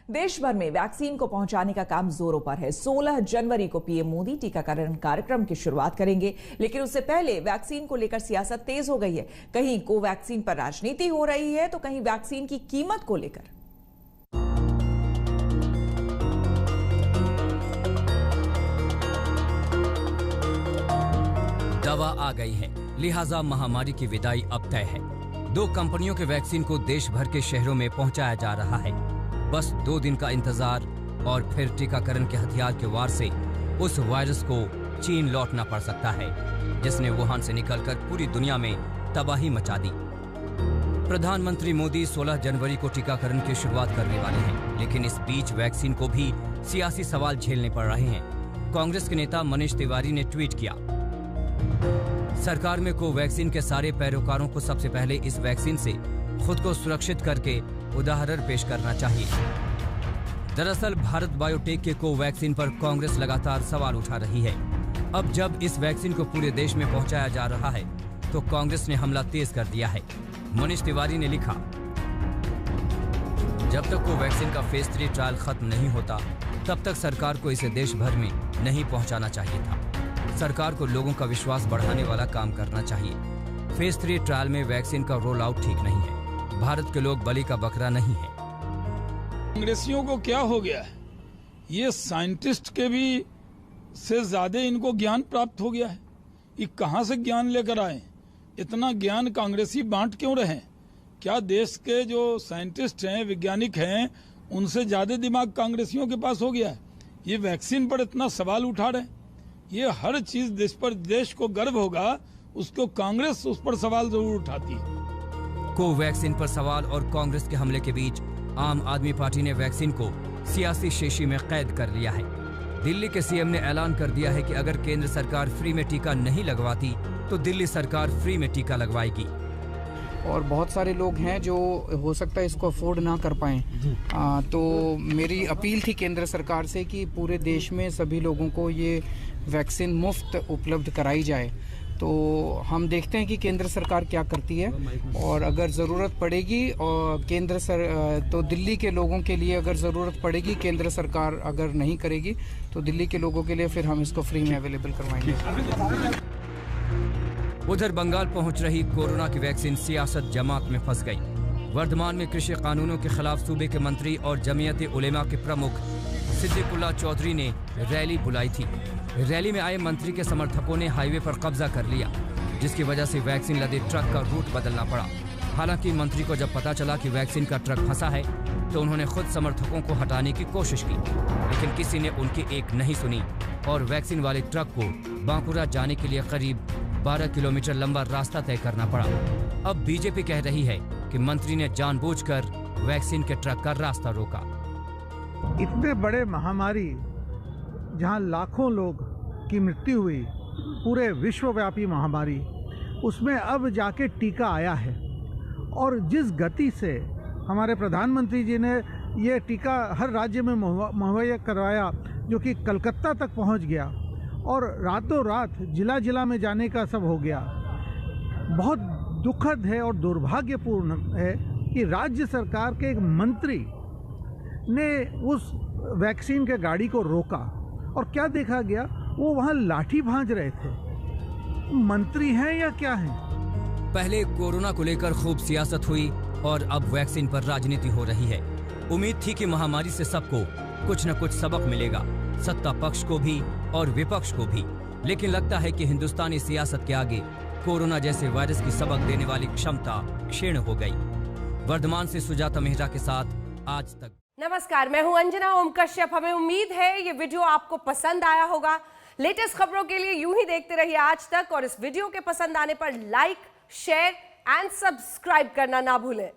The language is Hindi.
देश भर में वैक्सीन को पहुंचाने का काम जोरों पर है। 16 जनवरी को पीएम मोदी टीकाकरण कार्यक्रम की शुरुआत करेंगे, लेकिन उससे पहले वैक्सीन को लेकर सियासत तेज हो गई है। कहीं कोवैक्सीन पर राजनीति हो रही है तो कहीं वैक्सीन की कीमत को लेकर। दवा आ गई है, लिहाजा महामारी की विदाई अब तय है। 2 कंपनियों के वैक्सीन को देश भर के शहरों में पहुंचाया जा रहा है। बस 2 दिन का इंतजार और फिर टीकाकरण के हथियार के वार से उस वायरस को चीन लौटना पड़ सकता है, जिसने वुहान से निकलकर पूरी दुनिया में तबाही मचा दी। प्रधानमंत्री मोदी 16 जनवरी को टीकाकरण की शुरुआत करने वाले हैं, लेकिन इस बीच वैक्सीन को भी सियासी सवाल झेलने पड़ रहे हैं। कांग्रेस के नेता मनीष तिवारी ने ट्वीट किया, सरकार में कोवैक्सीन के सारे पैरोकारों को सबसे पहले इस वैक्सीन से खुद को सुरक्षित करके उदाहरण पेश करना चाहिए। दरअसल भारत बायोटेक के कोवैक्सीन पर कांग्रेस लगातार सवाल उठा रही है। अब जब इस वैक्सीन को पूरे देश में पहुंचाया जा रहा है तो कांग्रेस ने हमला तेज कर दिया है। मनीष तिवारी ने लिखा, जब तक कोवैक्सीन का फेज 3 ट्रायल खत्म नहीं होता तब तक सरकार को इसे देश भर में नहीं पहुंचाना चाहिए था। सरकार को लोगों का विश्वास बढ़ाने वाला काम करना चाहिए। फेज 3 ट्रायल में वैक्सीन का रोल आउट ठीक नहीं है। भारत के लोग बलि का बकरा नहीं है। कांग्रेसियों को क्या हो गया है? ये साइंटिस्ट के भी से ज्यादा इनको ज्ञान प्राप्त हो गया है। ये कहां से ज्ञान लेकर आए? इतना ज्ञान कांग्रेसी बांट क्यों रहे? क्या देश के जो साइंटिस्ट हैं, वैज्ञानिक हैं, उनसे ज्यादा दिमाग कांग्रेसियों के पास हो गया है? ये वैक्सीन पर इतना सवाल उठा रहे हैं। ये हर चीज देश को गर्व होगा, उसको कांग्रेस उस पर सवाल जरूर उठाती है। कोवैक्सीन पर सवाल और कांग्रेस के हमले के बीच आम आदमी पार्टी ने वैक्सीन को सियासी शीशी में कैद कर लिया है। दिल्ली के सीएम ने ऐलान कर दिया है कि अगर केंद्र सरकार फ्री में टीका नहीं लगवाती तो दिल्ली सरकार फ्री में टीका लगवाएगी। और बहुत सारे लोग हैं जो हो सकता है इसको अफोर्ड ना कर पाएं, तो मेरी अपील थी केंद्र सरकार से कि पूरे देश में सभी लोगों को ये वैक्सीन मुफ्त उपलब्ध कराई जाए। तो हम देखते हैं कि केंद्र सरकार क्या करती है, और अगर ज़रूरत पड़ेगी और तो दिल्ली के लोगों के लिए अगर ज़रूरत पड़ेगी, केंद्र सरकार अगर नहीं करेगी तो दिल्ली के लोगों के लिए फिर हम इसको फ्री में अवेलेबल करवाएंगे। उधर बंगाल पहुंच रही कोरोना की वैक्सीन सियासत जमात में फंस गई। वर्धमान में कृषि कानूनों के खिलाफ सूबे के मंत्री और जमीयत उलेमा के प्रमुख सिद्दीकुल्लाह चौधरी ने रैली बुलाई थी। रैली में आए मंत्री के समर्थकों ने हाईवे पर कब्जा कर लिया, जिसकी वजह से वैक्सीन लदे ट्रक का रूट बदलना पड़ा। हालांकि मंत्री को जब पता चला कि वैक्सीन का ट्रक फंसा है तो उन्होंने खुद समर्थकों को हटाने की कोशिश की, लेकिन किसी ने उनकी एक नहीं सुनी और वैक्सीन वाले ट्रक को बांकुरा जाने के लिए करीब 12 किलोमीटर लंबा रास्ता तय करना पड़ा। अब बीजेपी कह रही है कि मंत्री ने जानबूझकर वैक्सीन के ट्रक का रास्ता रोका। इतने बड़े महामारी जहां लाखों लोग की मृत्यु हुई, पूरे विश्वव्यापी महामारी, उसमें अब जाके टीका आया है। और जिस गति से हमारे प्रधानमंत्री जी ने ये टीका हर राज्य में मुहैया करवाया, जो कि कलकत्ता तक पहुंच गया और रातों रात जिला जिला में जाने का सब हो गया, बहुत दुखद है और दुर्भाग्यपूर्ण है कि राज्य सरकार के एक मंत्री ने उस वैक्सीन के गाड़ी को रोका और क्या देखा गया, वो वहां लाठी भांज रहे थे। मंत्री हैं या क्या हैं? पहले कोरोना को लेकर खूब सियासत हुई और अब वैक्सीन पर राजनीति हो रही है। उम्मीद थी कि महामारी से सबको कुछ न कुछ सबक मिलेगा, सत्ता पक्ष को भी और विपक्ष को भी, लेकिन लगता है कि हिंदुस्तानी सियासत के आगे कोरोना जैसे वायरस की सबक देने वाली क्षमता क्षीण हो गई। वर्धमान से सुजाता मेहरा के साथ आज तक। नमस्कार, मैं हूं अंजना ओम कश्यप। हमें उम्मीद है ये वीडियो आपको पसंद आया होगा। लेटेस्ट खबरों के लिए यूं ही देखते रहिए आज तक, और इस वीडियो के पसंद आने पर लाइक, शेयर एंड सब्सक्राइब करना ना भूलें।